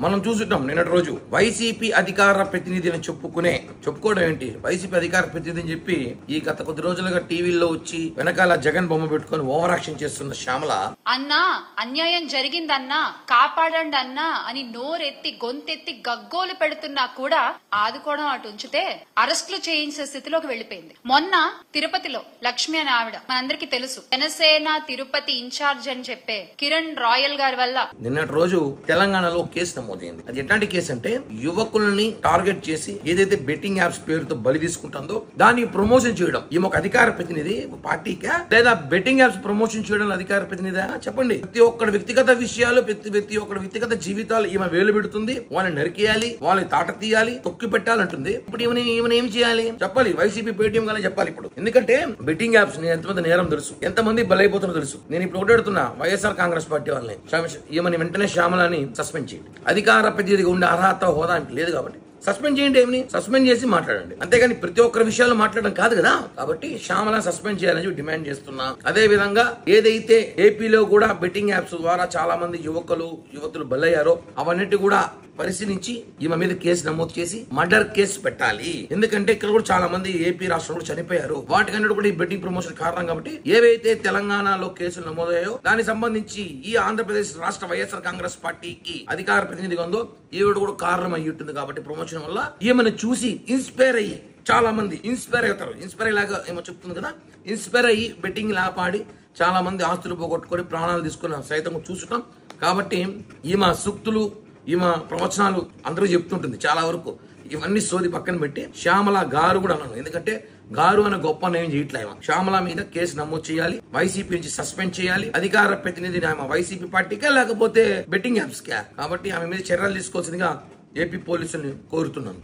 మనం చూసుంటాం నిన్నటి రోజు వైసీపీ అధికార ప్రతినిధి అని చెప్పుకోవడం ఏంటి, వైసీపీ అధికార ప్రతినిధి అని చెప్పి ఈ గత కొద్ది రోజులుగా టీవీల్లో వచ్చి వెనకాల జగన్ బొమ్మ పెట్టుకుని ఓవర్ యాక్షన్ చేస్తున్న శ్యామల అన్నా అన్యాయం జరిగిందన్నా కాపాడండి అన్నా అని నోరెత్తి గొంతెత్తి గగ్గోలు పెడుతున్నా కూడా ఆదుకోవడం అటు ఉంచితే అరెస్టులు చేయించే స్థితిలోకి వెళ్లిపోయింది. మొన్న తిరుపతిలో లక్ష్మి అనే ఆవిడ మనందరికీ తెలుసు, జనసేన తిరుపతి ఇన్ఛార్జ్ అని చెప్పే కిరణ్ రాయల్ గారి వల్ల నిన్నటి రోజు తెలంగాణలో కేసు నమోదైంది. అది ఎట్లాంటి కేసు అంటే యువకుల్ని టార్గెట్ చేసి ఏదైతే బెట్టింగ్ యాప్స్ పేరుతో బలి తీసుకుంటుందో దాన్ని ప్రమోషన్ చేయడం. ఈమె ఒక అధికార ప్రతినిధి పార్టీకా లేదా బెట్టింగ్ యాప్స్ ప్రమోషన్ చేయడం అధికార ప్రతినిధి చెప్పండి. ప్రతి ఒక్కడి వ్యక్తిగత విషయాలు ప్రతి ఒక్కడి వ్యక్తిగత జీవితాలు ఈమె వేలు పెడుతుంది. వాళ్ళని నరికేయాలి, వాళ్ళని తాట తీయాలి, తొక్కి పెట్టాలంటుంది. ఇప్పుడు ఈమెను ఏం చేయాలి చెప్పాలి, వైసీపీ పేటీఎం గానే చెప్పాలి. ఇప్పుడు ఎందుకంటే బెట్టింగ్ యాప్స్ ఎంతమంది నేరం తెలుసు, ఎంతమంది బలైపోతున్నా తెలుసు. నేను ఇప్పుడు ఒకటి అడుగుతున్నా వైఎస్ఆర్ కాంగ్రెస్ పార్టీ వాళ్ళని, ఈమెని వెంటనే శ్యామలని సస్పెండ్ చేయండి. అధికార ప్రతినిధిగా ఉండే అర్హత హోదా లేదు కాబట్టి సస్పెండ్ చేయండి. ఏమని సస్పెండ్ చేసి మాట్లాడండి, అంతేగాని ప్రతి ఒక్కరి విషయాలు మాట్లాడడం కాదు కదా. కాబట్టి శ్యామల సస్పెండ్ చేయాలని డిమాండ్ చేస్తున్నా. అదే విధంగా ఏదైతే ఏపీలో కూడా బెట్టింగ్ యాప్స్ ద్వారా చాలా మంది యువతులు బలయ్యారో అవన్నిటి కూడా పరిశీలించి ఈమె మీద కేసు నమోదు చేసి మర్డర్ కేసు పెట్టాలి. ఎందుకంటే ఇక్కడ కూడా చాలా మంది ఏపీ రాష్ట్రంలో చనిపోయారు. వాటికన్నిటి కూడా ఈ బెట్టింగ్ ప్రమోషన్ కారణం. కాబట్టి ఏవైతే తెలంగాణలో కేసులు నమోదయ్యాయో దానికి సంబంధించి ఈ ఆంధ్రప్రదేశ్ రాష్ట్ర వైఎస్ఆర్ కాంగ్రెస్ పార్టీకి అధికార ప్రతినిధిగా ఉందో ఈవిడ కూడా కారణం అయ్యి ఉంటుంది. కాబట్టి ప్రమోషన్ వల్ల ఈమెను చూసి ఇన్స్పైర్ అయ్యి చాలా మంది ఇన్స్పైర్ అవుతారు. ఇన్స్పైర్ అయ్యేలాగా ఏమో చెప్తుంది కదా, ఇన్స్పైర్ అయ్యి బెట్టింగ్ లాపాడి చాలా మంది ఆస్తులు పోగొట్టుకొని ప్రాణాలు తీసుకున్న సైతం చూసుకుంటాం. కాబట్టి ఈమె సూక్తులు ఈమె ప్రవచనాలు అందరూ చెప్తుంటుంది. చాలా వరకు ఇవన్నీ సోది పక్కన పెట్టి శ్యామల గారు కూడా అన్నాను. ఎందుకంటే గారు అనే గొప్ప నేమ్ చేయట్లే. శ్యామల మీద కేసు నమోదు చేయాలి, వైసీపీ నుంచి సస్పెండ్ చేయాలి. అధికార ప్రతినిధిని ఆమె వైసీపీ పార్టీకా లేకపోతే బెట్టింగ్ యాప్స్ కా. కాబట్టి ఆమె మీద చర్యలు తీసుకోవాల్సిందిగా ఏపీ పోలీసుల్ని కోరుతున్నాను.